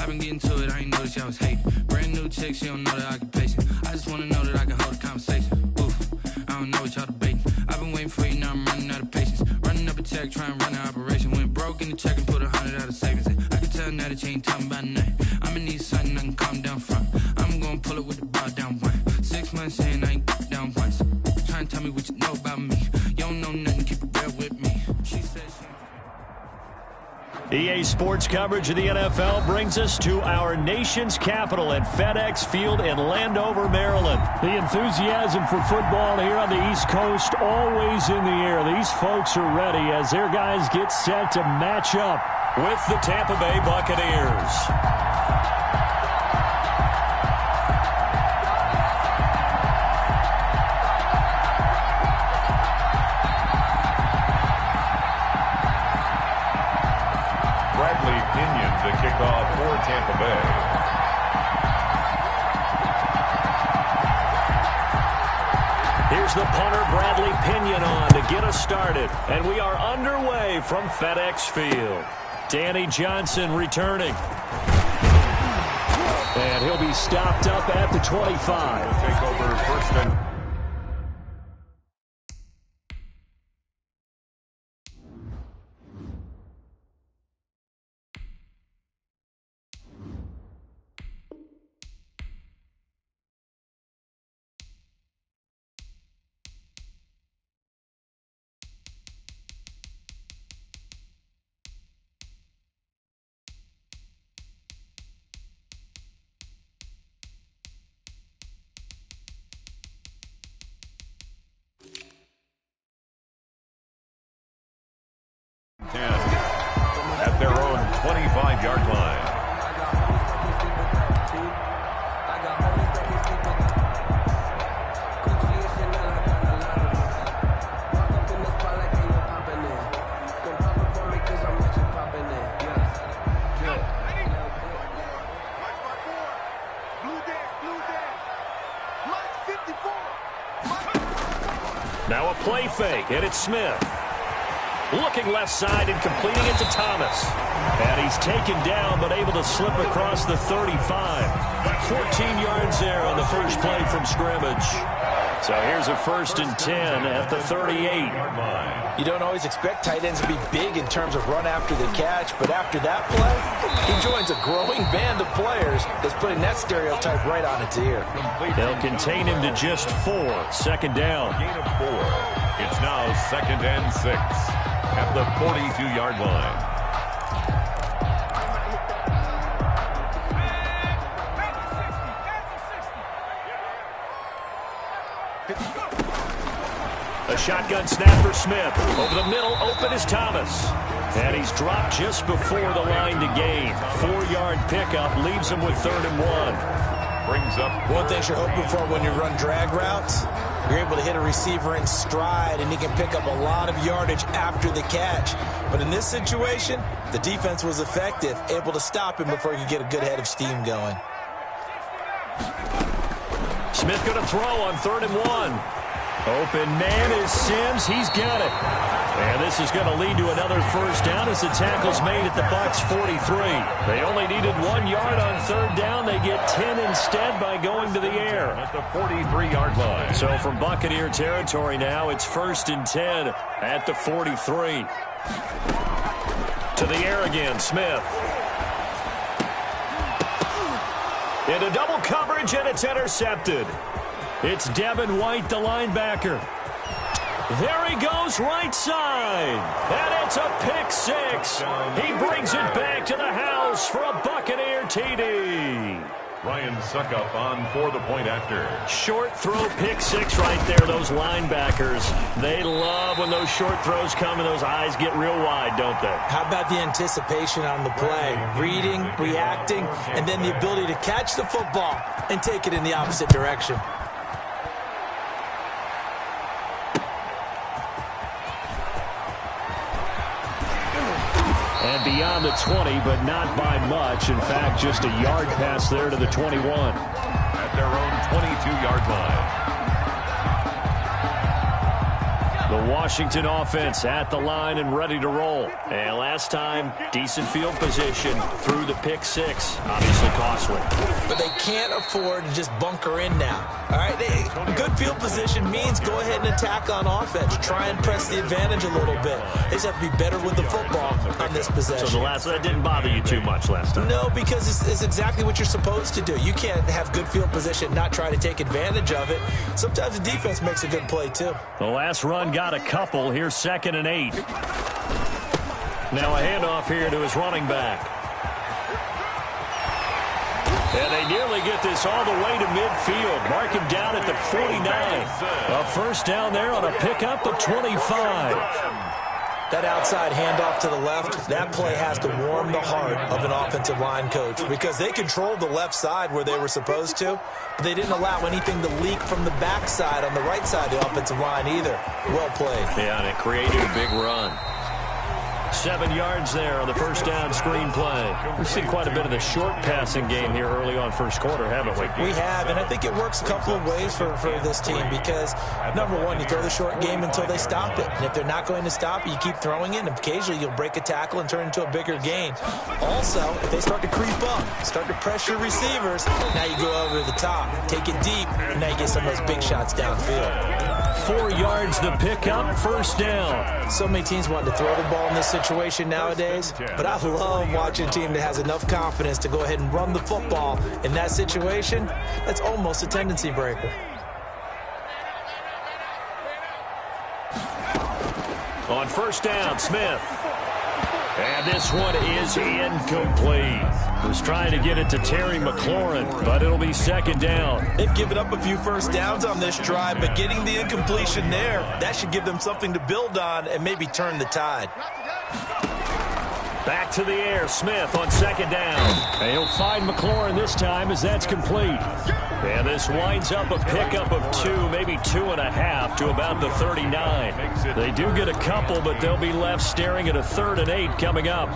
I've been getting to it, I ain't noticed y'all was hating. Brand new chick, she don't know the occupation. I just wanna know that I can hold a conversation. Oof, I don't know what y'all debating. I've been waiting for you, now I'm running out of patience. Running up a check, trying to run an operation. Went broke in the check and put 100 out of savings in. I can tell now that you ain't talking about nothing. I'ma need something I can calm down front. I'm gonna pull it with the bar down one. 6 months in, I ain't down once. Trying to tell me what you know about me. You don't know nothing, keep it real with me. She said she... EA Sports coverage of the NFL brings us to our nation's capital at FedEx Field in Landover, Maryland. The enthusiasm for football here on the East Coast always in the air. These folks are ready as their guys get set to match up with the Tampa Bay Buccaneers. Kickoff for Tampa Bay. Here's the punter, Bradley Pinion, on to get us started. And we are underway from FedEx Field. Danny Johnson returning. And he'll be stopped up at the 25. Take over first and... at their own 25-yard line. Now a play fake, and it's Smith. Looking left side and completing it to Thomas. And he's taken down but able to slip across the 35. 14 yards there on the first play from scrimmage. So here's a 1st and 10 at the 38. You don't always expect tight ends to be big in terms of run after the catch, but after that play, he joins a growing band of players that's putting that stereotype right on its ear. They'll contain him to just 4. 2nd down. Gain of 4. It's now 2nd and 6 at the 42-yard line. A shotgun snap for Smith. Over the middle, open is Thomas. And he's dropped just before the line to gain. 4-yard pickup leaves him with 3rd and 1. Brings up. One thing you're hoping for when you run drag routes, you're able to hit a receiver in stride, and he can pick up a lot of yardage after the catch. But in this situation, the defense was effective, able to stop him before he could get a good head of steam going. Smith going to throw on 3rd and 1. Open man is Sims. He's got it. And this is going to lead to another 1st down as the tackle's made at the Bucs 43. They only needed 1 yard on 3rd down. They get 10 instead by going to the air. At the 43-yard line. So from Buccaneer territory now, it's 1st and 10 at the 43. To the air again, Smith. Into double coverage, and it's intercepted. It's Devin White, the linebacker. There he goes, right side. And it's a pick 6. He brings it back to the house for a Buccaneer TD. Ryan Suckup on for the point after. Short throw, pick 6 right there. Those linebackers, they love when those short throws come and those eyes get real wide, don't they? How about the anticipation on the play? Reading, reacting, and then the ability to catch the football and take it in the opposite direction. And beyond the 20, but not by much. In fact, just a yard pass there to the 21. At their own 22-yard line. The Washington offense at the line and ready to roll. And last time, decent field position through the pick six. Obviously costly. But they can't afford to just bunker in now. All right, good field position means go ahead and attack on offense. Try and press the advantage a little bit. They just have to be better with the football on this possession. So that didn't bother you too much last time? No, because it's exactly what you're supposed to do. You can't have good field position, not try to take advantage of it. Sometimes the defense makes a good play, too. The last run got a couple. Here's 2nd and 8. Now a handoff here to his running back. And they nearly get this all the way to midfield. Mark him down at the 49. A first down there on a pickup of 25. That outside handoff to the left, that play has to warm the heart of an offensive line coach because they controlled the left side where they were supposed to, but they didn't allow anything to leak from the backside on the right side of the offensive line either. Well played. Yeah, and it created a big run. 7 yards there on the first down screen play. We've seen quite a bit of the short passing game here early on first quarter, haven't we? We have, and I think it works a couple of ways for this team because, number one, you throw the short game until they stop it. And if they're not going to stop it, you keep throwing it, and occasionally you'll break a tackle and turn it into a bigger gain. Also, if they start to creep up, start to pressure receivers, now you go over the top, take it deep, and now you get some of those big shots downfield. 4 yards the pickup, first down. So many teams want to throw the ball in this situation nowadays, but I love watching a team that has enough confidence to go ahead and run the football in that situation. That's almost a tendency breaker. On first down, Smith. And this one is incomplete. Was trying to get it to Terry McLaurin, but it'll be 2nd down. They've given up a few first downs on this drive, but getting the incompletion there, that should give them something to build on and maybe turn the tide. Back to the air, Smith on 2nd down. And he'll find McLaurin this time as that's complete. And this winds up a pickup of 2, maybe 2.5 to about the 39. They do get a couple, but they'll be left staring at a 3rd and 8 coming up.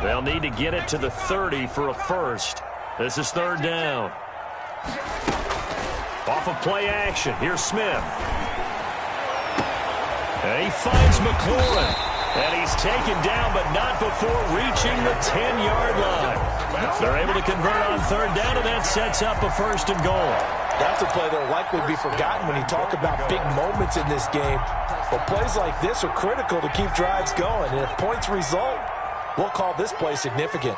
They'll need to get it to the 30 for a first. This is 3rd down. Off of play action. Here's Smith. And he finds McLaurin. And he's taken down, but not before reaching the 10-yard line. They're able to convert on 3rd down, and that sets up a 1st and goal. That's a play that will likely be forgotten when you talk about big moments in this game. But plays like this are critical to keep drives going. And if points result, we'll call this play significant.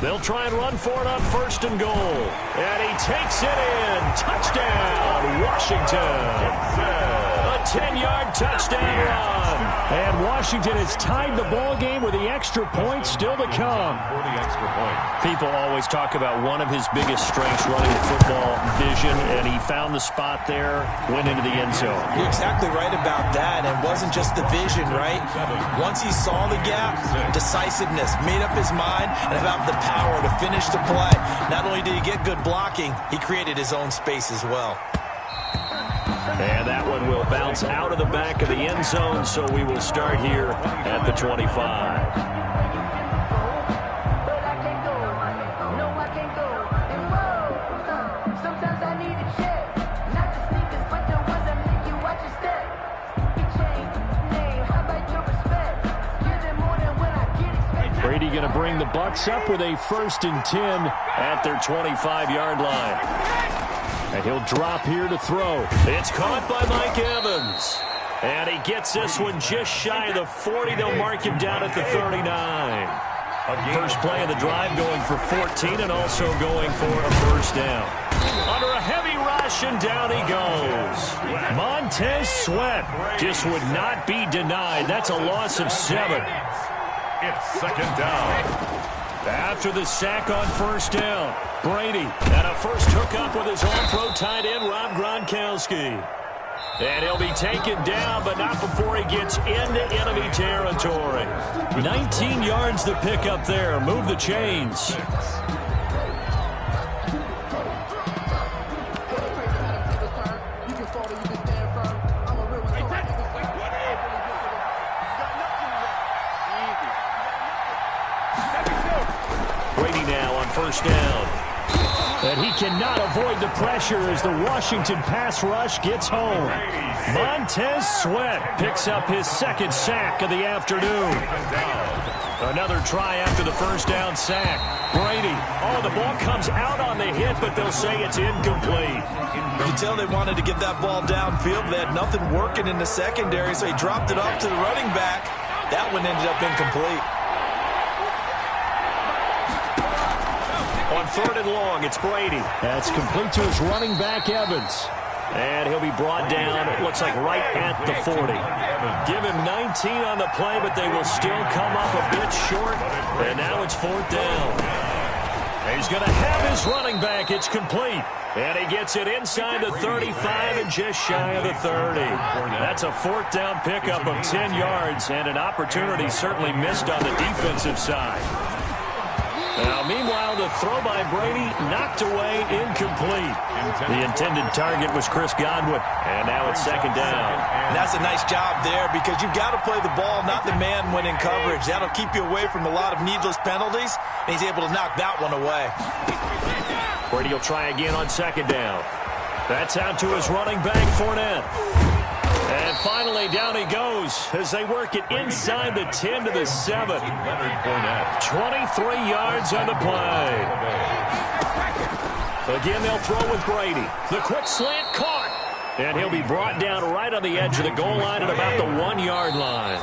They'll try and run for it on 1st and goal. And he takes it in. Touchdown, Washington. A 10-yard touchdown run. And Washington has tied the ball game with the extra point still to come. People always talk about one of his biggest strengths running the football, vision, and he found the spot there, went into the end zone. You're exactly right about that. And it wasn't just the vision, right? Once he saw the gap, decisiveness, made up his mind, and about the power to finish the play. Not only did he get good blocking, he created his own space as well. And that one will bounce out of the back of the end zone, so we will start here at the 25. Brady going to bring the Bucs up with a 1st and 10 at their 25-yard line. And he'll drop here to throw. It's caught by Mike Evans. And he gets this one just shy of the 40. They'll mark him down at the 39. First play of the drive going for 14 and also going for a 1st down. Under a heavy rush, and down he goes. Montez Sweat just would not be denied. That's a loss of 7. It's 2nd down. After the sack on 1st down, Brady and a first hookup with his all-pro tight end, Rob Gronkowski. And he'll be taken down, but not before he gets into enemy territory. 19 yards the pickup there. Move the chains. first down. And he cannot avoid the pressure as the Washington pass rush gets home. Montez Sweat picks up his second sack of the afternoon. Another try after the first down sack. Brady. Oh, the ball comes out on the hit, but they'll say it's incomplete. You can tell they wanted to get that ball downfield. They had nothing working in the secondary, so he dropped it off to the running back. That one ended up incomplete. On 3rd and long, it's Brady. That's complete to his running back, Evans. And he'll be brought down, it looks like right at the 40. Give him 19 on the play, but they will still come up a bit short. And now it's 4th down. He's going to have his running back. It's complete. And he gets it inside the 35 and just shy of the 30. That's a 4th down pickup of 10 yards and an opportunity certainly missed on the defensive side. Now, meanwhile, the throw by Brady knocked away, incomplete. The intended target was Chris Godwin, and now it's 2nd down. And that's a nice job there because you've got to play the ball, not the man when in coverage. That'll keep you away from a lot of needless penalties, and he's able to knock that one away. Brady will try again on 2nd down. That's out to his running back, Fournette. And finally, down he goes as they work it inside the 10 to the 7. 23 yards on the play. Again, they'll throw with Brady. The quick slant caught. And he'll be brought down right on the edge of the goal line at about the 1-yard line.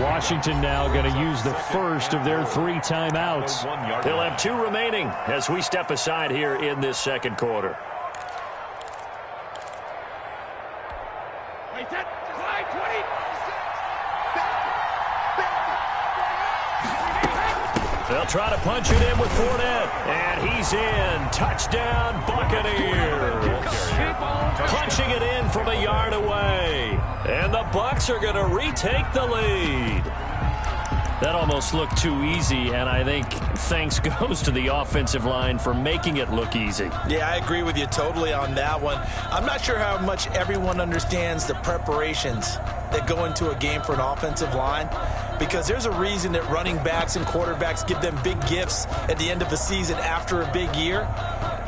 Washington now going to use the first of their 3 timeouts. They'll have 2 remaining as we step aside here in this 2nd quarter. They'll try to punch it in with Fournette. And he's in. Touchdown, Buccaneers. Punching it in from a yard away. And the Bucs are going to retake the lead. That almost looked too easy, and I think thanks goes to the offensive line for making it look easy. Yeah, I agree with you totally on that one. I'm not sure how much everyone understands the preparations that go into a game for an offensive line, because there's a reason that running backs and quarterbacks give them big gifts at the end of the season after a big year.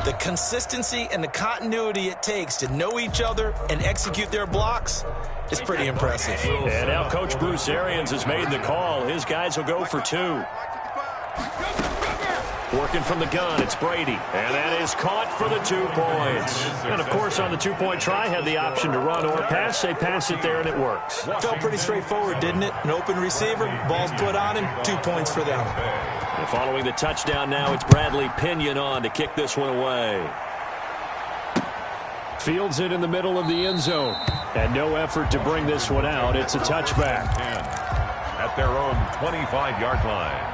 The consistency and the continuity it takes to know each other and execute their blocks is pretty impressive. And now Coach Bruce Arians has made the call. His guys will go for 2. Working from the gun, it's Brady. And that is caught for the 2 points. And, of course, on the 2-point try, had the option to run or pass. They pass it there, and it works. Felt pretty straightforward, didn't it? An open receiver, ball's put on him, 2 points for them. And following the touchdown now, it's Bradley Pinion on to kick this one away. Fields it in the middle of the end zone. And no effort to bring this one out. It's a touchback. At their own 25-yard line.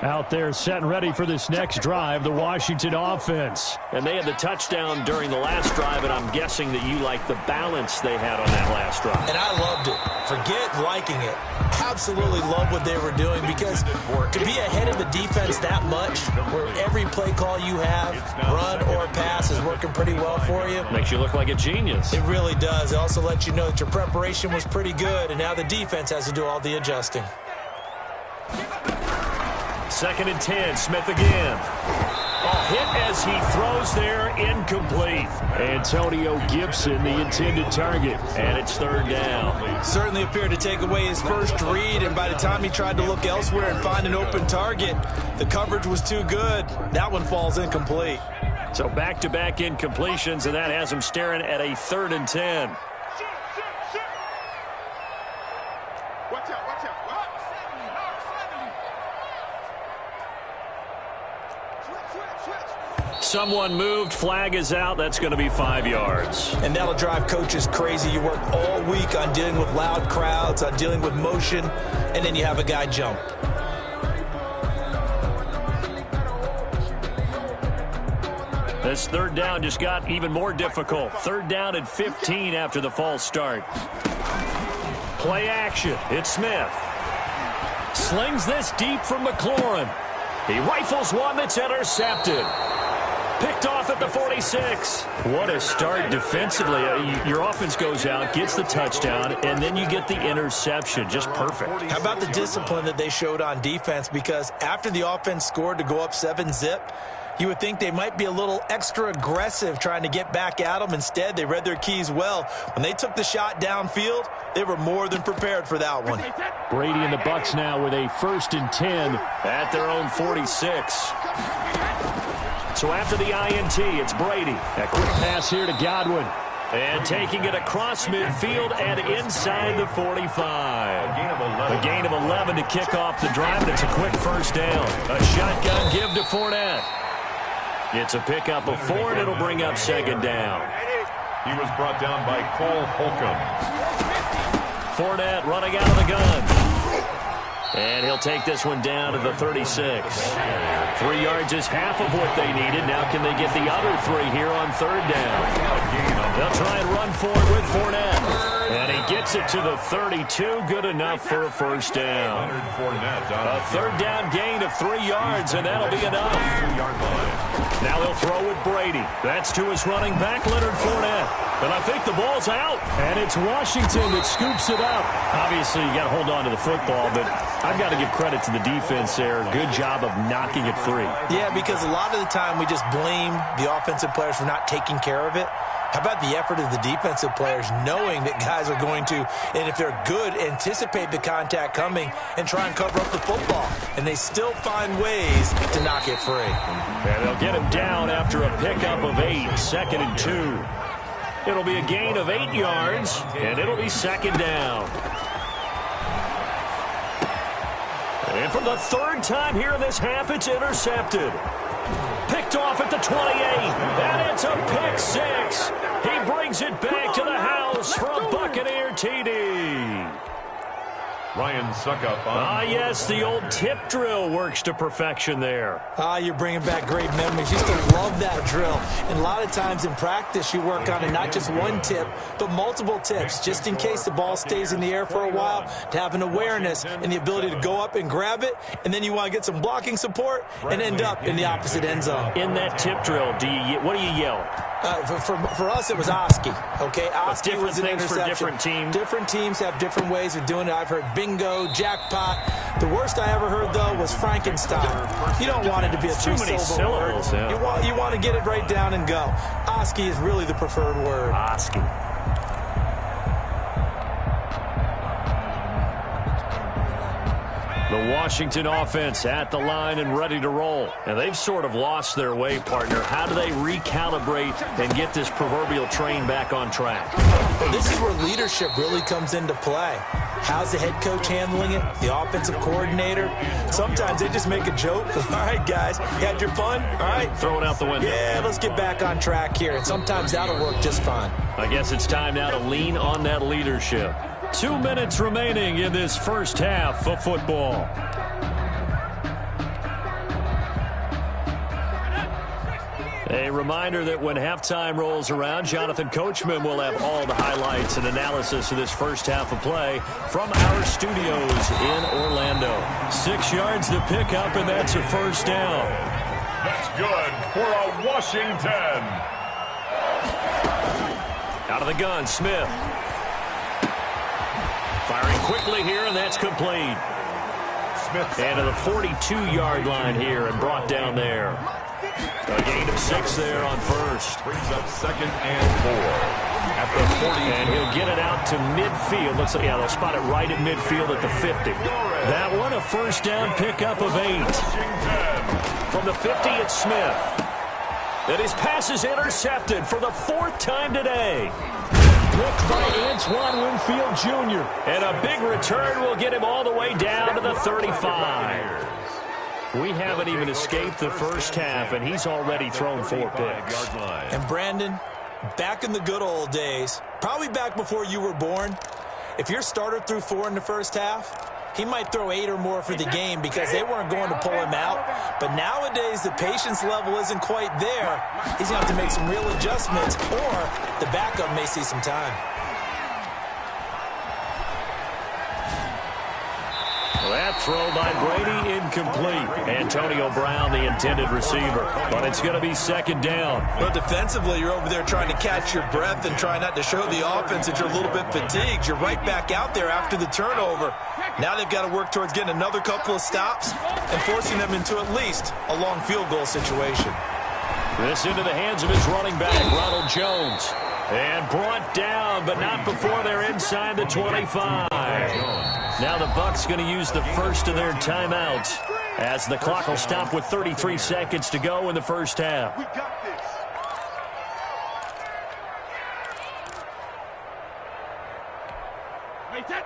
Out there set and ready for this next drive, the Washington offense. And they had the touchdown during the last drive, and I'm guessing that you like the balance they had on that last drive. And I loved it. Forget liking it. Absolutely love what they were doing, because to be ahead of the defense that much, where every play call you have, run or pass, is working pretty well for you. Makes you look like a genius. It really does. It also lets you know that your preparation was pretty good, and now the defense has to do all the adjusting. 2nd and 10, Smith again. A hit as he throws there, incomplete. Antonio Gibson, the intended target, and it's 3rd down. Certainly appeared to take away his first read, and by the time he tried to look elsewhere and find an open target, the coverage was too good. That one falls incomplete. So back-to-back incompletions, and that has him staring at a 3rd and 10. Someone moved, flag is out, that's going to be 5 yards. And that'll drive coaches crazy. You work all week on dealing with loud crowds, on dealing with motion, and then you have a guy jump. This third down just got even more difficult. Third down and 15 after the false start. Play action. It's Smith. Slings this deep from McLaurin. He rifles one that's intercepted. Picked off at the 46. What a start defensively. Your offense goes out, gets the touchdown, and then you get the interception. Just perfect. How about the discipline that they showed on defense? Because after the offense scored to go up 7-zip, you would think they might be a little extra aggressive trying to get back at them. Instead, they read their keys well. When they took the shot downfield, they were more than prepared for that one. Brady and the Bucs now with a 1st and 10 at their own 46. So after the INT, it's Brady. A quick pass here to Godwin. And taking it across midfield and inside the 45. A gain of 11 to kick off the drive, and it's a quick first down. A shotgun give to Fournette. It's a pickup of 4, and it'll bring up 2nd down. He was brought down by Cole Holcomb. Fournette running out of the gun. And he'll take this one down to the 36. 3 yards is half of what they needed. Now can they get the other 3 here on 3rd down? They'll try and run for it with Fournette. And he gets it to the 32. Good enough for a first down. A 3rd down gain of 3 yards, and that'll be enough. Now they'll throw with Brady. That's to his running back, Leonard Fournette. And I think the ball's out. And it's Washington that scoops it up. Obviously, you got to hold on to the football, but I've got to give credit to the defense there. Good job of knocking it free. Yeah, because a lot of the time we just blame the offensive players for not taking care of it. How about the effort of the defensive players knowing that guys are going to, and if they're good, anticipate the contact coming and try and cover up the football. And they still find ways to knock it free. And they'll get him down after a pickup of 8, 2nd and 2. It'll be a gain of 8 yards, and it'll be 2nd down. And for the 3rd time here in this half, it's intercepted. Picked off at the 28, and it's a pick 6. He brings it back to the house for a Buccaneer TD. Ryan Suckup on. Yes, the old tip drill works to perfection there. You're bringing back great memories. Used to love that drill. And a lot of times in practice, you work on it, not just one tip, but multiple tips, just in case the ball stays in the air for a while, to have an awareness and the ability to go up and grab it, and then you want to get some blocking support and end up in the opposite end zone. In that tip drill, what do you yell? For us, it was Oski. Okay, Oski was an interception. For different teams. Different teams have different ways of doing it. I've heard bingo, jackpot. The worst I ever heard, though, was Frankenstein. You don't want it to be a three-syllable word. Yeah. You want to get it right down and go. Oski is really the preferred word. Oski. The Washington offense at the line and ready to roll. And they've sort of lost their way, partner. How do they recalibrate and get this proverbial train back on track? This is where leadership really comes into play. How's the head coach handling it? The offensive coordinator? Sometimes they just make a joke. All right, guys, you had your fun? All right. Throw it out the window. Yeah, let's get back on track here. And sometimes that'll work just fine. I guess it's time now to lean on that leadership. 2 minutes remaining in this first half of football. A reminder that when halftime rolls around, Jonathan Coachman will have all the highlights and analysis of this first half of play from our studios in Orlando. 6 yards to pick up, and that's a first down. That's good for a Washington. Out of the gun, Smith. Firing quickly here, and that's complete. Smith. And to the 42-yard line here and brought down there. A gain of 6 there on first. Brings up 2nd and 4 at the 40. And he'll get it out to midfield. Looks like, yeah, they'll spot it right at midfield at the 50. That one, a first down pickup of 8. From the 50, it's Smith. And his pass is intercepted for the 4th time today. Picked by Antoine Winfield Jr. And a big return will get him all the way down to the 35. We haven't even escaped the first half, and he's already thrown 4 picks. And Brandon, back in the good old days, probably back before you were born, if your starter threw 4 in the first half, he might throw 8 or more for the game because they weren't going to pull him out. But nowadays, the patience level isn't quite there. He's going to have to make some real adjustments, or the backup may see some time. That throw by Brady incomplete. Antonio Brown, the intended receiver. But it's going to be second down. Well, defensively, you're over there trying to catch your breath and try not to show the offense that you're a little bit fatigued. You're right back out there after the turnover. Now they've got to work towards getting another couple of stops and forcing them into at least a long field goal situation. This into the hands of his running back, Ronald Jones. And brought down, but not before they're inside the 25. Now the Bucs going to use the first of their timeouts as the clock will stop with 33 seconds to go in the first half.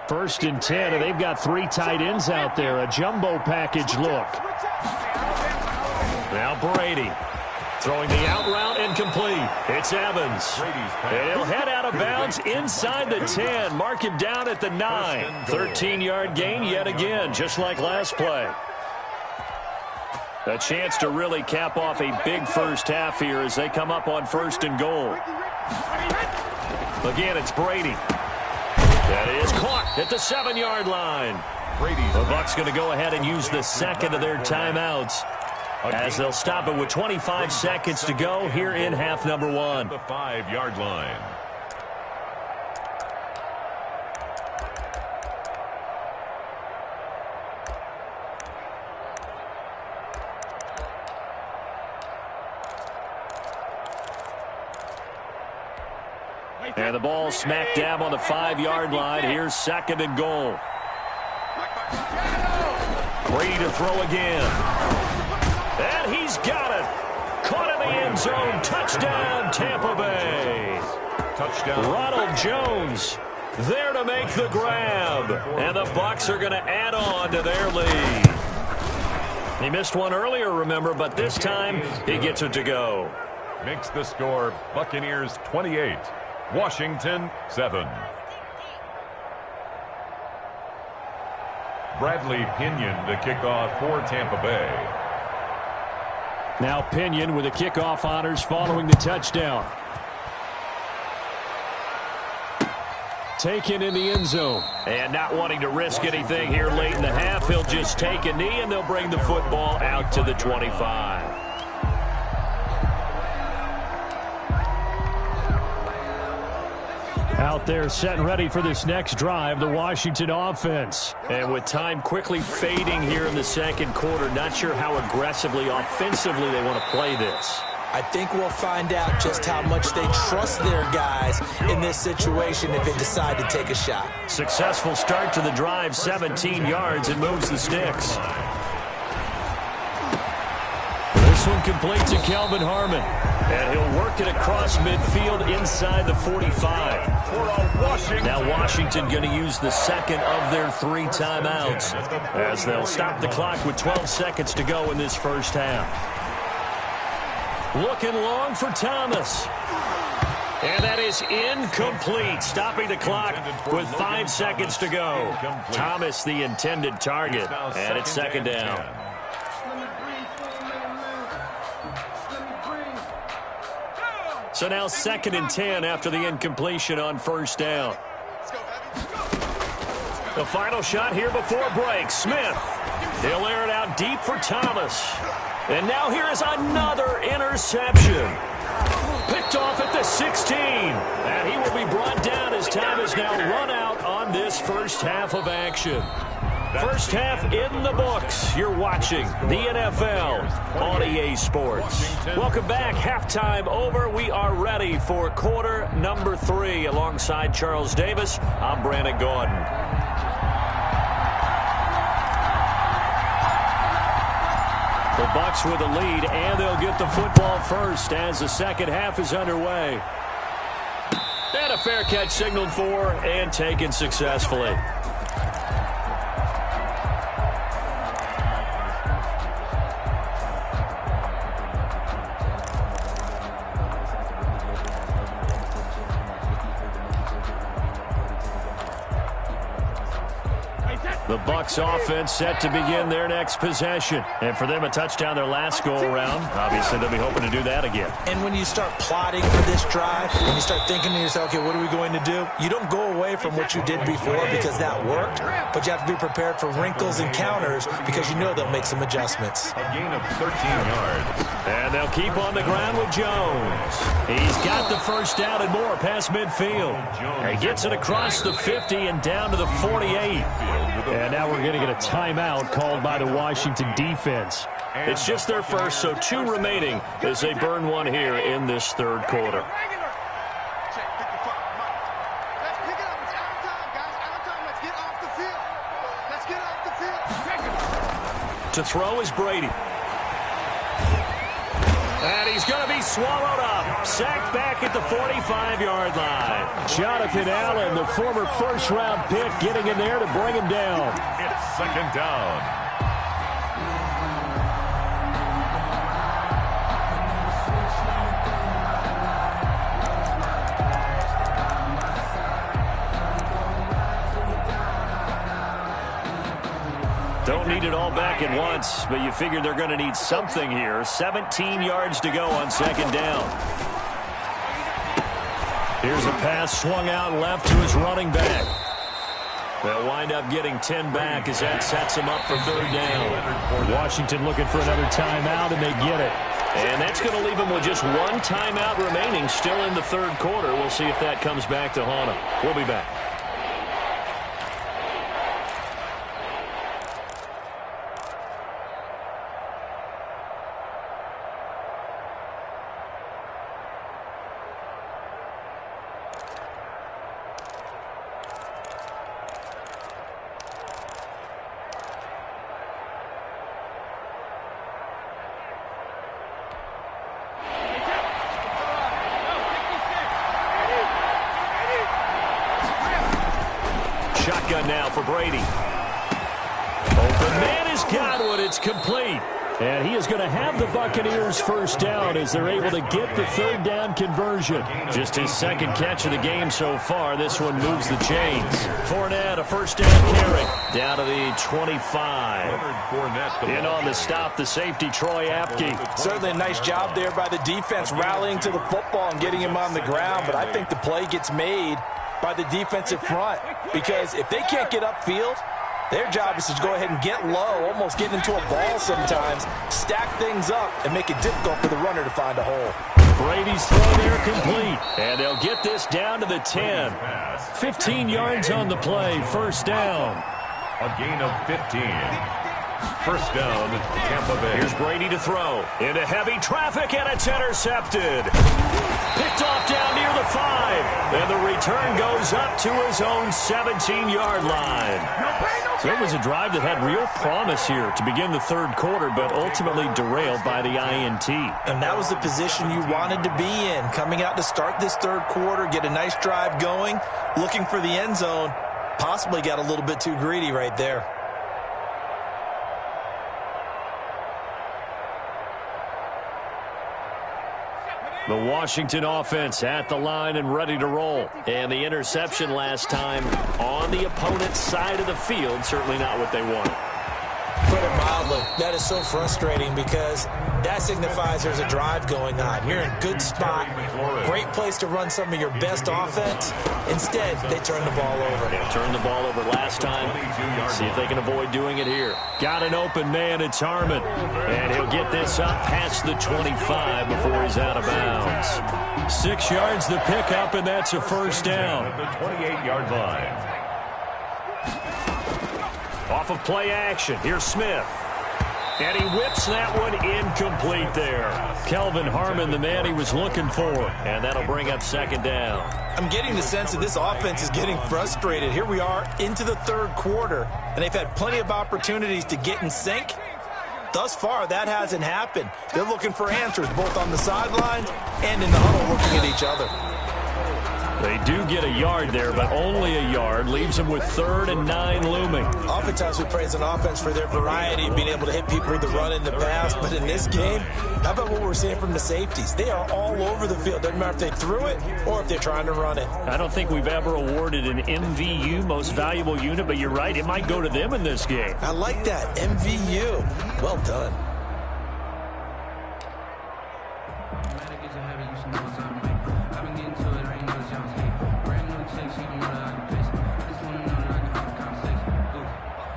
First and 10, and they've got 3 tight ends out there. A jumbo package look. Now Brady. Throwing the out route incomplete. It's Evans. And he'll head out of bounds inside the 10. Mark him down at the 9. 13-yard gain yet again, just like last play. A chance to really cap off a big first half here as they come up on 1st and goal. Again, it's Brady. That is caught at the 7-yard line. The Bucs going to go ahead and use the second of their timeouts, as they'll stop it with 25 seconds to go here in half number 1. The 5-yard line. And the ball smack dab on the 5-yard line. Here's 2nd and goal. Brady to throw again. And he's got it. Caught in the end zone. Touchdown, Tampa Bay. Touchdown. Ronald Jones there to make the grab. And the Bucs are going to add on to their lead. He missed one earlier, remember, but this time he gets it to go. Makes the score Buccaneers 28, Washington 7. Bradley Pinion to kick off for Tampa Bay. Now Pinion with the kickoff honors following the touchdown. Taken in the end zone. And not wanting to risk anything here late in the half, he'll just take a knee and they'll bring the football out to the 25. Out there set and ready for this next drive, the Washington offense. And with time quickly fading here in the second quarter, not sure how aggressively, offensively they want to play this. I think we'll find out just how much they trust their guys in this situation if they decide to take a shot. Successful start to the drive, 17 yards, and moves the sticks. This one completes to Kelvin Harmon. And he'll work it across midfield inside the 45. Now Washington going to use the second of their 3 timeouts as they'll stop the clock with 12 seconds to go in this first half. Looking long for Thomas. And that is incomplete, stopping the clock with 5 seconds to go. Thomas the intended target, and it's second down. So now 2nd and 10 after the incompletion on first down. The final shot here before break. Smith. He'll air it out deep for Thomas. And now here is another interception. Picked off at the 16. And he will be brought down as time is now run out on this first half of action. First half in the books. You're watching the NFL on EA Sports. Welcome back. Halftime over. We are ready for quarter number 3. Alongside Charles Davis, I'm Brandon Gordon. The Bucs with the lead, and they'll get the football first as the second half is underway. And a fair catch signaled for and taken successfully. The Bucs offense set to begin their next possession. And for them, a touchdown their last go-around. Obviously, they'll be hoping to do that again. And when you start plotting for this drive, and you start thinking to yourself, okay, what are we going to do? You don't go away from what you did before because that worked, but you have to be prepared for wrinkles and counters because you know they'll make some adjustments. A gain of 13 yards. And they'll keep on the ground with Jones. He's got the first down and more past midfield. He gets it across the 50 and down to the 48. And now we're going to get a timeout called by the Washington defense. It's just their first, so 2 remaining as they burn one here in this third quarter. To throw is Brady. And he's going to be swallowed up. Sacked back at the 45-yard line. Jonathan Allen, the former first-round pick, getting in there to bring him down. It's second down. Don't need it all back at once, but you figure they're going to need something here. 17 yards to go on second down. Here's a pass swung out left to his running back. They'll wind up getting 10 back as that sets them up for third down. Washington looking for another timeout, and they get it. And that's going to leave them with just one timeout remaining still in the third quarter. We'll see if that comes back to haunt them. We'll be back. Shotgun now for Brady. Open man has got one. It's complete. And he is going to have the Buccaneers first down as they're able to get the third down conversion. Just his second catch of the game so far. This one moves the chains. Fournette, a first down carry. Down to the 25. In on the stop, the safety, Troy Apke. Certainly a nice job there by the defense rallying to the football and getting him on the ground. But I think the play gets made by the defensive front because if they can't get upfield, their job is to go ahead and get low, almost get into a ball sometimes, stack things up, and make it difficult for the runner to find a hole. Brady's throw there complete. And they'll get this down to the 10. 15 yards on the play, first down. A gain of 15. First down, Tampa Bay. Here's Brady to throw. Into heavy traffic, and it's intercepted. Picked off down near the 5. And the return goes up to his own 17-yard line. So it was a drive that had real promise here to begin the third quarter, but ultimately derailed by the INT. And that was the position you wanted to be in. Coming out to start this third quarter, get a nice drive going, looking for the end zone. Possibly got a little bit too greedy right there. The Washington offense at the line and ready to roll. And the interception last time on the opponent's side of the field, certainly not what they wanted. Put it mildly, that is so frustrating because that signifies there's a drive going on. You're in a good spot, great place to run some of your best offense. Instead, they turn the ball over. They turned the ball over last time. See if they can avoid doing it here. Got an open man, it's Harmon. And he'll get this up past the 25 before he's out of bounds. 6 yards the pickup, and that's a first down. At the 28-yard line. Off of play action, here's Smith. And he whips that one incomplete there. Kelvin Harmon, the man he was looking for. And that'll bring up second down. I'm getting the sense that this offense is getting frustrated. Here we are into the third quarter, and they've had plenty of opportunities to get in sync. Thus far, that hasn't happened. They're looking for answers both on the sidelines and in the huddle looking at each other. They do get a yard there, but only a yard. Leaves them with 3rd and 9 looming. Oftentimes we praise an offense for their variety of being able to hit people with the run and the pass. But in this game, how about what we're seeing from the safeties? They are all over the field. Doesn't matter if they threw it or if they're trying to run it. I don't think we've ever awarded an MVU, most valuable unit, but you're right. It might go to them in this game. I like that. MVU. Well done.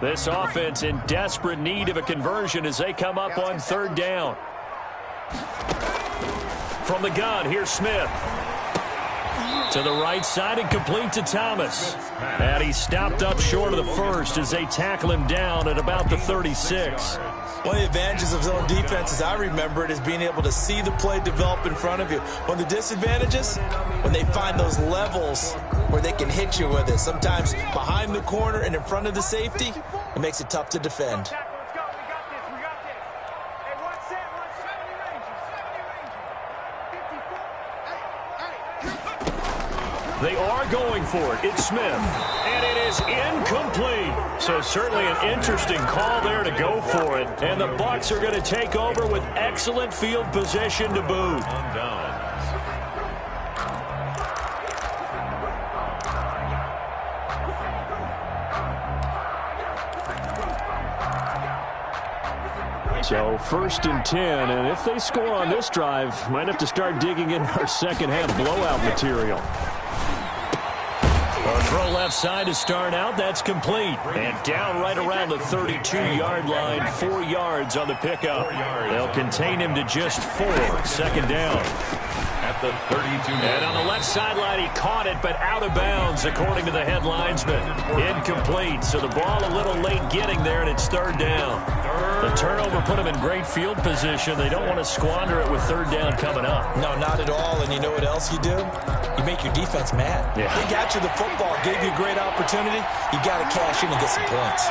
This offense in desperate need of a conversion as they come up on 3rd down. From the gun, here's Smith. To the right side and complete to Thomas. And he stopped up short of the first as they tackle him down at about the 36. One of the advantages of zone defense, as I remember it, is being able to see the play develop in front of you. One of the disadvantages, when they find those levels where they can hit you with it. Sometimes behind the corner and in front of the safety, it makes it tough to defend. They are going for it. It's Smith. And it is incomplete. So certainly an interesting call there to go for it. And the Bucs are going to take over with excellent field position to boot. So 1st and 10, and if they score on this drive, might have to start digging in our second half blowout material. A throw left side to start out. That's complete. And down right around the 32-yard line. 4 yards on the pickup. They'll contain him to just 4. 2nd down. At the 32. And on the left sideline, he caught it, but out of bounds, according to the head linesman. Incomplete. So the ball a little late getting there, and it's 3rd down. The turnover put them in great field position. They don't want to squander it with 3rd down coming up. No, not at all. And you know what else you do? You make your defense mad. Yeah. They got you the football, gave you a great opportunity. You got to cash in and get some points.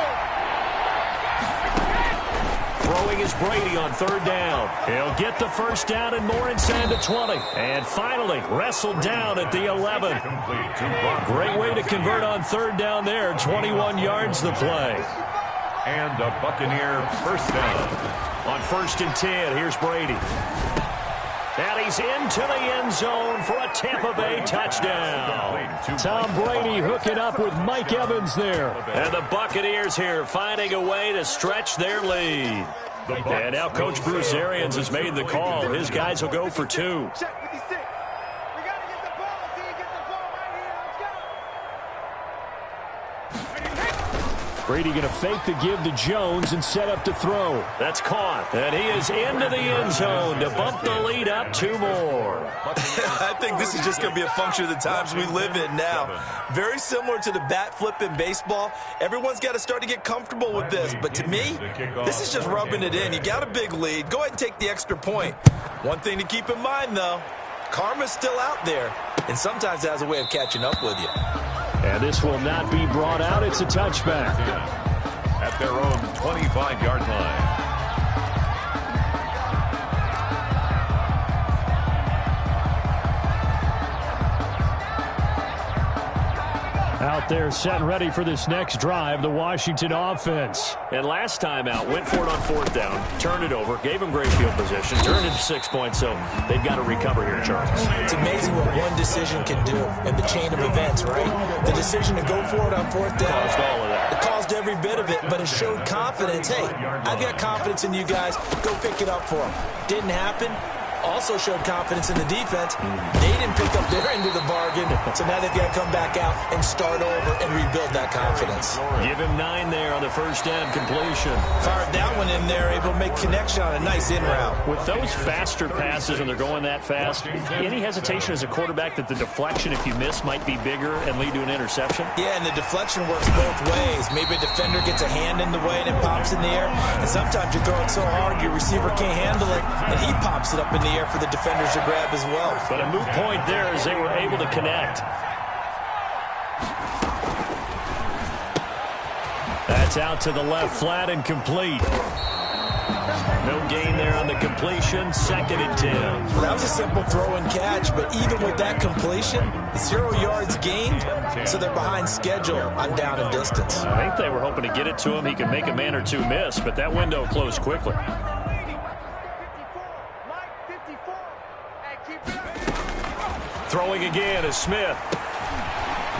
Throwing is Brady on 3rd down. He'll get the 1st down and more inside the 20. And finally, wrestled down at the 11. Great way to convert on 3rd down there. 21 yards the play. And a Buccaneer 1st down. On 1st and 10, here's Brady. And he's into the end zone for a Tampa Bay touchdown. Tom Brady hooking up with Mike Evans there. And the Buccaneers here finding a way to stretch their lead. And now Coach Bruce Arians has made the call. His guys will go for 2. Brady going to fake the give to Jones and set up to throw. That's caught. And he is into the end zone to bump the lead up 2 more. I think this is just going to be a function of the times we live in now. Very similar to the bat flip in baseball. Everyone's got to start to get comfortable with this. But to me, this is just rubbing it in. You got a big lead. Go ahead and take the extra point. One thing to keep in mind, though, karma's still out there. And sometimes it has a way of catching up with you. And this will not be brought out. It's a touchback. At their own 25-yard line. Out there set and ready for this next drive, the Washington offense. And last time out, went for it on 4th down, turned it over, gave them great field position, turned it to 6 points, so they've got to recover here, Charles. It's amazing what one decision can do in the chain of events, right? The decision to go for it on 4th down. Caused all of that. It caused every bit of it, but it showed confidence. Hey, I've got confidence in you guys. Go pick it up for them. Didn't happen. Also showed confidence in the defense. They didn't pick up their end of the bargain, so now they've got to come back out and start over and rebuild that confidence. Give him 9 there on the 1st down completion. Fired that one in there, able to make connection on a nice in route. With those faster passes, and they're going that fast, any hesitation as a quarterback that the deflection, if you miss, might be bigger and lead to an interception? Yeah, and the deflection works both ways. Maybe a defender gets a hand in the way and it pops in the air, and sometimes you throw it so hard your receiver can't handle it, and he pops it up in the air for the defenders to grab as well. But a moot point there as they were able to connect. That's out to the left, flat and complete. No gain there on the completion. 2nd and 10. That was a simple throw and catch, but even with that completion, 0 yards gained, so they're behind schedule on down and distance. I think they were hoping to get it to him. He could make a man or two miss, but that window closed quickly. Throwing again is Smith.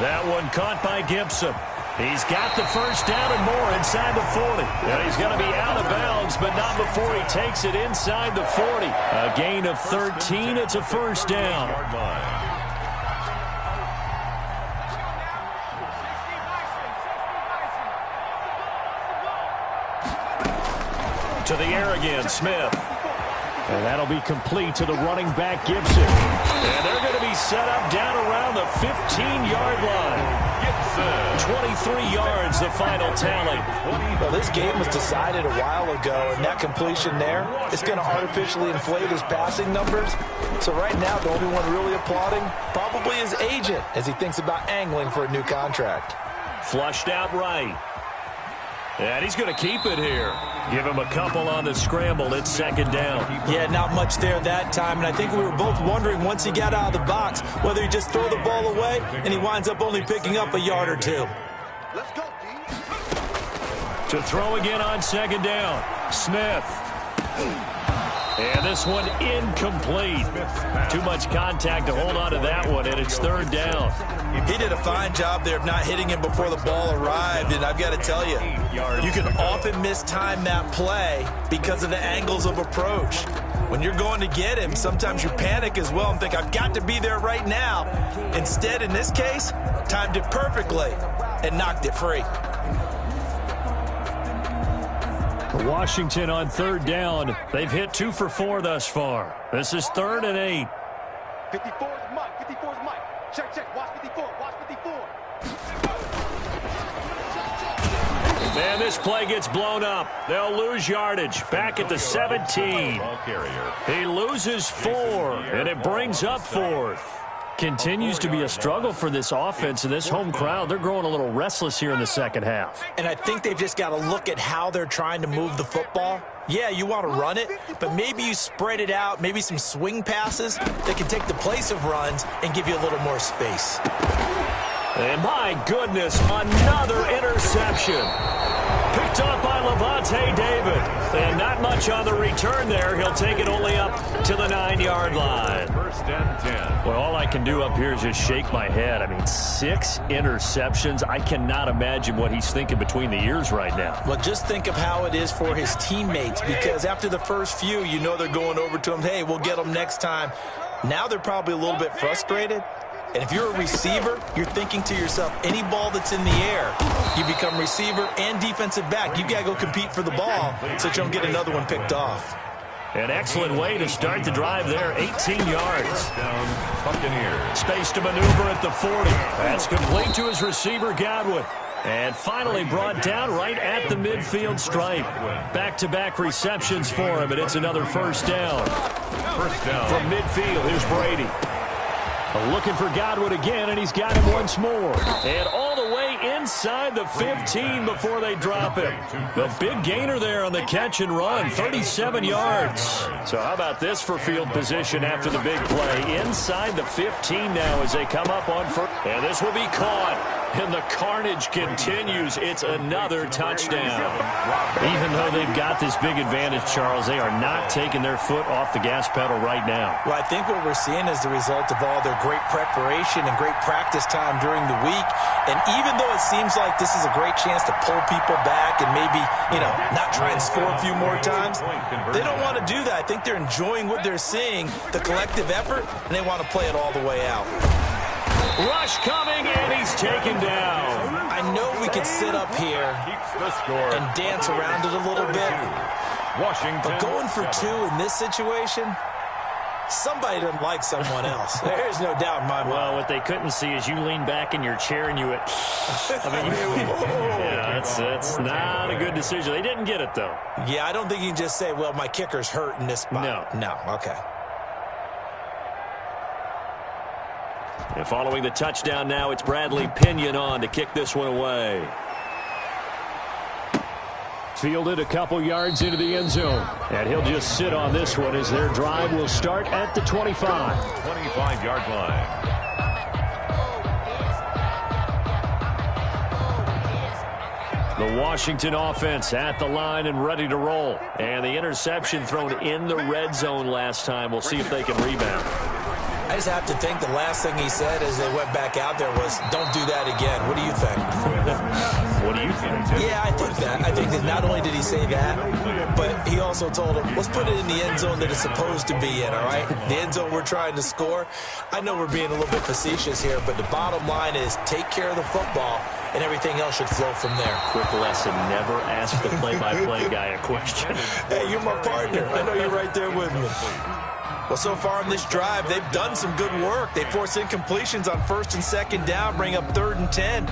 That one caught by Gibson. He's got the first down and more inside the 40. And he's going to be out of bounds, but not before he takes it inside the 40. A gain of 13. It's a first down. To the air again, Smith. And that'll be complete to the running back, Gibson. And they're going to be set up down around the 15-yard line. 23 yards, the final tally. Well, this game was decided a while ago, and that completion there is going to artificially inflate his passing numbers. So right now, the only one really applauding probably his agent as he thinks about angling for a new contract. Flushed out right. And he's going to keep it here. Give him a couple on the scramble. It's 2nd down. Yeah, not much there that time. And I think we were both wondering once he got out of the box whether he just throw the ball away and he winds up only picking up a yard or two. Let's go, D. To throw again on 2nd down. Smith. And this one incomplete. Too much contact to hold on to that one, and it's 3rd down. He did a fine job there of not hitting him before the ball arrived, and I've got to tell you, you can often mistime that play because of the angles of approach. When you're going to get him, sometimes you panic as well and think, I've got to be there right now. Instead, in this case, timed it perfectly and knocked it free. Washington on 3rd down. They've hit 2 for 4 thus far. This is 3rd and 8. 54 is Mike. 54 is Mike. Check. Watch 54. Watch 54. And this play gets blown up. They'll lose yardage. Back at the 17. He loses 4, and it brings up 4th. Continues to be a struggle for this offense and this home crowd. They're growing a little restless here in the 2nd half. And I think they've just got to look at how they're trying to move the football. Yeah, you want to run it, but maybe you spread it out, maybe some swing passes that can take the place of runs and give you a little more space. And my goodness, another interception. Picked up by Levante David. And not much on the return there. He'll take it only up to the 9-yard line. 1st and 10. Well, all I can do up here is just shake my head. I mean, 6 interceptions. I cannot imagine what he's thinking between the ears right now. Well, just think of how it is for his teammates, because after the first few, you know they're going over to him, hey, we'll get them next time. Now they're probably a little bit frustrated. And if you're a receiver, you're thinking to yourself, any ball that's in the air, you become receiver and defensive back. You got to go compete for the ball so that you don't get another one picked off. An excellent way to start the drive there, 18 yards. Down, Buccaneers. Space to maneuver at the 40. That's complete to his receiver, Godwin. And finally brought down right at the midfield stripe. Back-to-back receptions for him, and it's another first down. First down. From midfield, here's Brady. Looking for Godwin again, and he's got him once more. And all the way inside the 15 before they drop him. The big gainer there on the catch and run, 37 yards. So how about this for field position after the big play? Inside the 15 now as they come up on first. And this will be caught. And the carnage continues. It's another touchdown. Even though they've got this big advantage, Charles, they are not taking their foot off the gas pedal right now. Well, I think what we're seeing is the result of all their great preparation and great practice time during the week. And even though it seems like this is a great chance to pull people back and maybe, not try and score a few more times, they don't want to do that. I think they're enjoying what they're seeing, the collective effort, and they want to play it all the way out. Rush coming, and he's taken down. I know we could sit up here and dance around it a little bit, but going for 2 in this situation, somebody doesn't like someone else. There's no doubt in my mind. Well, what they couldn't see is you lean back in your chair and you went, it's not a good decision. They didn't get it, though. Yeah, I don't think you can just say, well, my kicker's hurt in this spot. No, okay. And following the touchdown now, it's Bradley Pinion on to kick this one away. fielded a couple yards into the end zone. And he'll just sit on this one as their drive will start at the 25. 25-yard line. The Washington offense at the line and ready to roll. And the interception thrown in the red zone last time. We'll see if they can rebound. I just have to think the last thing he said as they went back out there was, don't do that again. What do you think? What do you think? Yeah, I think that. I think that not only did he say that, but he also told him, let's put it in the end zone that it's supposed to be in, all right? The end zone we're trying to score. I know we're being a little bit facetious here, but the bottom line is take care of the football, and everything else should flow from there. Quick lesson, never ask the play-by-play guy a question. Hey, you're my partner. I know you're right there with me. Well, so far on this drive, they've done some good work. They force incompletions on 1st and 2nd down, bring up 3rd and 10.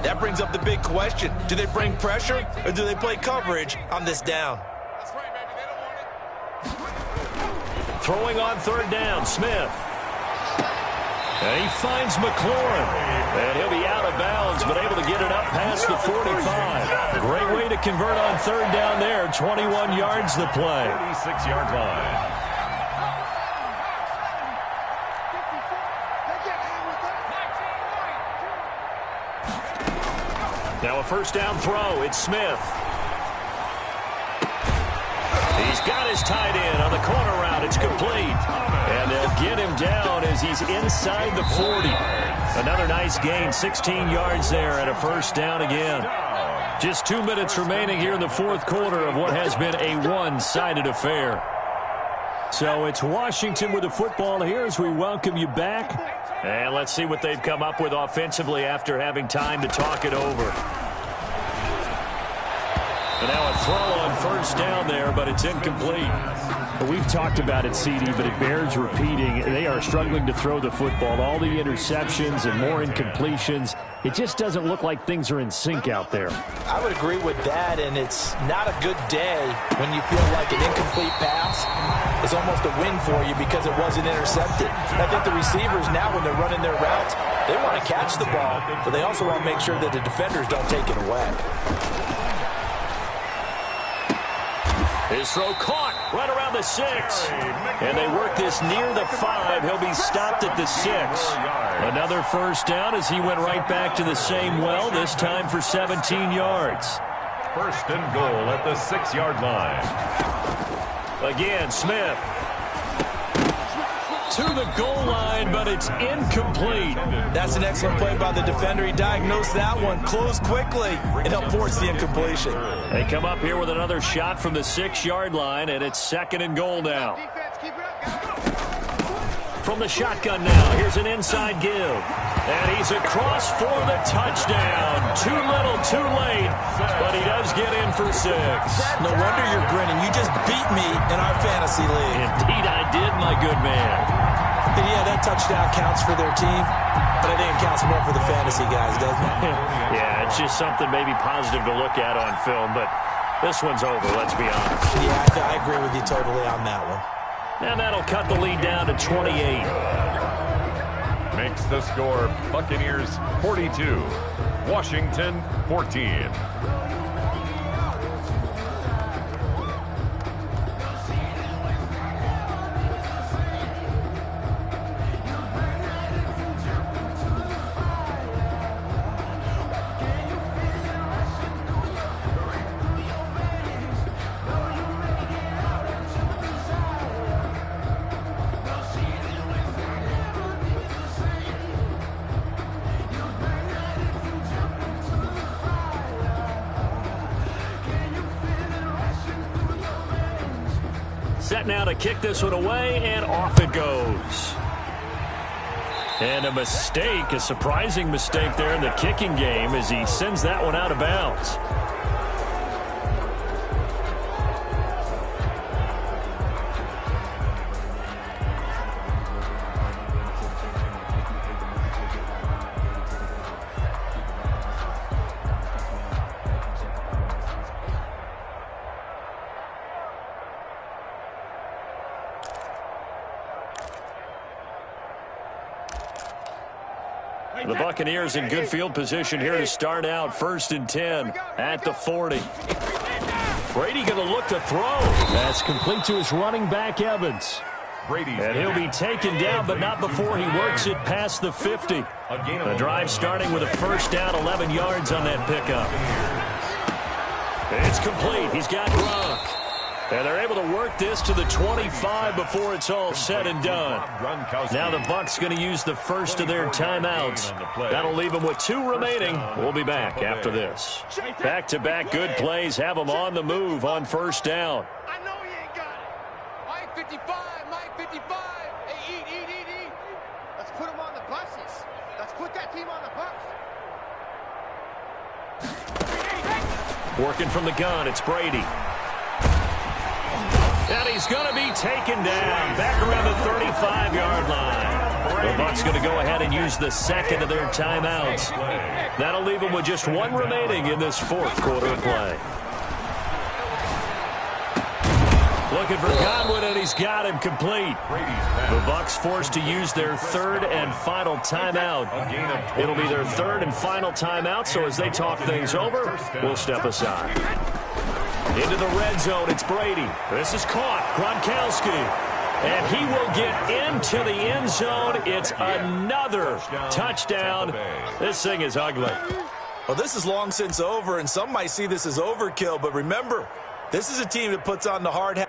That brings up the big question. Do they bring pressure, or do they play coverage on this down? That's right, baby. They don't want it. Throwing on 3rd down, Smith. And he finds McLaurin. And he'll be out of bounds, but able to get it up past the 45. Great way to convert on 3rd down there. 21 yards to play. 36-yard line. Now a 1st down throw. It's Smith. He's got his tight end on the corner route. It's complete. And they'll get him down as he's inside the 40. Another nice gain. 16 yards there and a 1st down again. Just 2 minutes remaining here in the 4th quarter of what has been a one-sided affair. So it's Washington with the football here as we welcome you back. And let's see what they've come up with offensively after having time to talk it over. And now a throw on 1st down there, but it's incomplete. We've talked about it, CD, but it bears repeating. They are struggling to throw the football. All the interceptions and more incompletions. It just doesn't look like things are in sync out there. I would agree with that, and it's not a good day when you feel like an incomplete pass is almost a win for you because it wasn't intercepted. I think the receivers now, when they're running their routes, they want to catch the ball, but they also want to make sure that the defenders don't take it away. His throw caught right around the 6. And they work this near the 5. He'll be stopped at the 6. Another 1st down as he went right back to the same well, this time for 17 yards. 1st and goal at the 6-yard line. Again, Smith. To the goal line, but it's incomplete. That's an excellent play by the defender. He diagnosed that one, closed quickly, and helped force the incompletion. They come up here with another shot from the 6-yard line, and it's 2nd and goal now. From the shotgun now, here's an inside give. And he's across for the touchdown. Too little, too late, but he does get in for 6. No wonder you're grinning. You just beat me in our fantasy league. Indeed I did, my good man. And yeah, that touchdown counts for their team, but I think it counts more for the fantasy guys, doesn't it? Yeah, it's just something maybe positive to look at on film, but this one's over, let's be honest. Yeah, I agree with you totally on that one. And that'll cut the lead down to 28. Makes the score Buccaneers 42, Washington 14. Set now to kick this one away, and off it goes. And a mistake, a surprising mistake there in the kicking game as he sends that one out of bounds. The Buccaneers in good field position here to start out 1st and 10 at the 40. Brady going to look to throw. That's complete to his running back, Evans. And he'll be taken down, but not before he works it past the 50. The drive starting with a first down, 11 yards on that pickup. It's complete. He's got Gronk. And they're able to work this to the 25 before it's all said and done. Now the Bucs going to use the first of their timeouts. That'll leave them with 2 remaining. We'll be back after this. Back-to-back good plays have them on the move on first down. I know he ain't got it. Mike 55, Mike 55. Hey, eat. Let's put him on the buses. Let's put that team on the bus. Working from the gun, it's Brady. And he's going to be taken down back around the 35-yard line. The Bucs going to go ahead and use the second of their timeouts. That'll leave them with just 1 remaining in this fourth quarter play. Looking for Godwin, and he's got him complete. The Bucs forced to use their third and final timeout. It'll be their third and final timeout, so as they talk things over, we'll step aside. Into the red zone, it's Brady. This is caught, Gronkowski. And he will get into the end zone. It's another touchdown. This thing is ugly. Well, this is long since over, and some might see this as overkill. But remember, this is a team that puts on the hard hat.